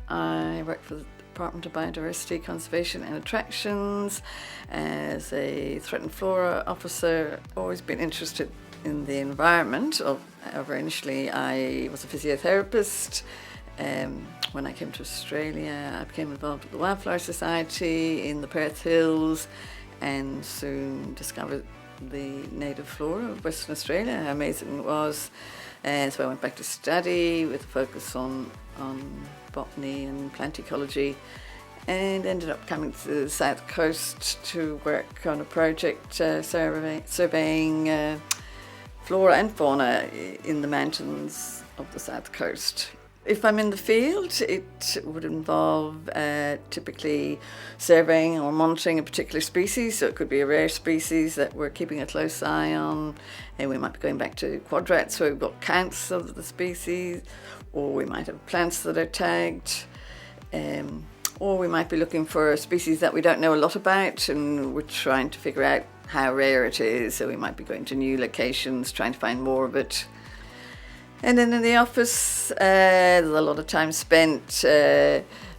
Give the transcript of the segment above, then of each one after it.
I work for the Department of Biodiversity, Conservation and Attractions as a threatened flora officer. Always been interested in the environment. However, initially I was a physiotherapist. When I came to Australia, I became involved with the Wildflower Society in the Perth Hills and soon discovered the native flora of Western Australia, how amazing it was. And so I went back to study with a focus on botany and plant ecology, and ended up coming to the South Coast to work on a project surveying flora and fauna in the mountains of the South Coast. If I'm in the field, it would involve typically surveying or monitoring a particular species. So it could be a rare species that we're keeping a close eye on, and we might be going back to quadrats where we've got counts of the species, or we might have plants that are tagged, or we might be looking for a species that we don't know a lot about and we're trying to figure out how rare it is. So we might be going to new locations, trying to find more of it. And then in the office, there's a lot of time spent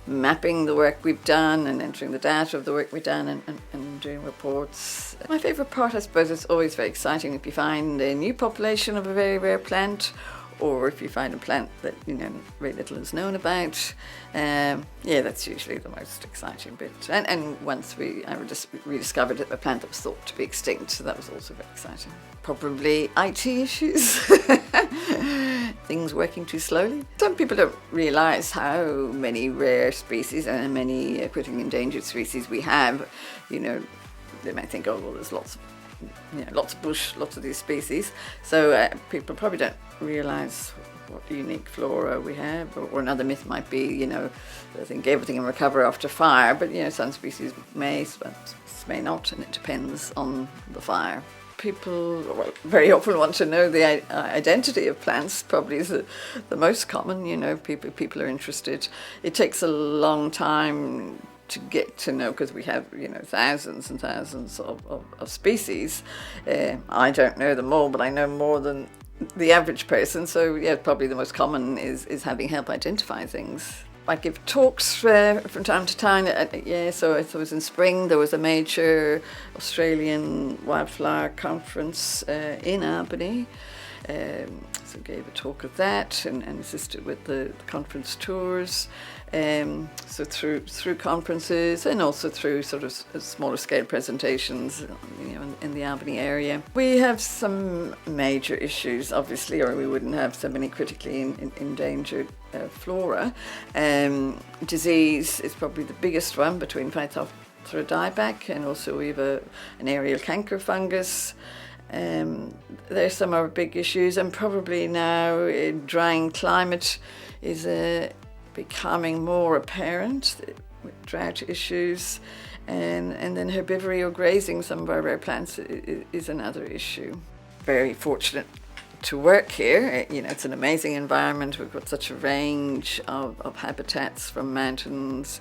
mapping the work we've done and entering the data of the work we've done and doing reports. My favourite part, I suppose, is always very exciting if you find a new population of a very rare plant, or if you find a plant that very little is known about. That's usually the most exciting bit. And once I rediscovered a plant that was thought to be extinct, so that was also very exciting. Probably IT issues, things working too slowly. Some people don't realise how many rare species and how many critically endangered species we have. They might think, oh well, there's lots of bush, lots of these species. So people probably don't realise what unique flora we have. Or another myth might be, they think everything can recover after fire, but some species may, some may not, and it depends on the fire. People very often want to know the identity of plants. Probably is the most common. People are interested. It takes a long time to get to know, because we have thousands and thousands of species. I don't know them all, but I know more than the average person. So probably the most common is having help identify things. I give talks from time to time. So it was in spring. There was a major Australian wildflower conference in Albany. So gave a talk of that and assisted with the conference tours. So through conferences and also through sort of smaller scale presentations, in the Albany area. We have some major issues, obviously, or we wouldn't have so many critically endangered flora. Disease is probably the biggest one, between Phytophthora dieback, and also we have an aerial canker fungus. There's some other big issues, and probably now drying climate is becoming more apparent with drought issues, and then herbivory or grazing some of our rare plants is another issue. Very fortunate to work here. It's an amazing environment. We've got such a range of habitats, from mountains,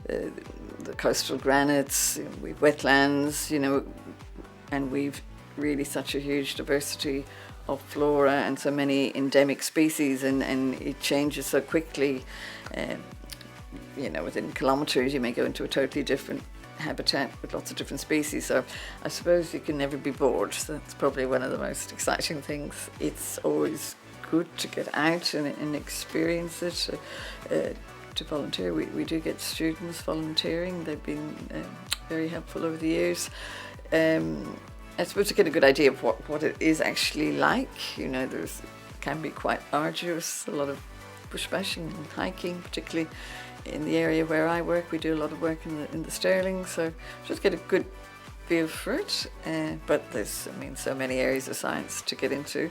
the coastal granites, we've wetlands, and we've really such a huge diversity of flora and so many endemic species, and it changes so quickly. Within kilometres you may go into a totally different habitat with lots of different species, so I suppose you can never be bored. So that's probably one of the most exciting things. It's always good to get out and experience it, to volunteer. We do get students volunteering. They've been very helpful over the years. I suppose to get a good idea of what it is actually like. There's can be quite arduous, a lot of bush bashing and hiking, particularly in the area where I work. We do a lot of work in the Stirling, so just get a good feel for it. But there's, so many areas of science to get into.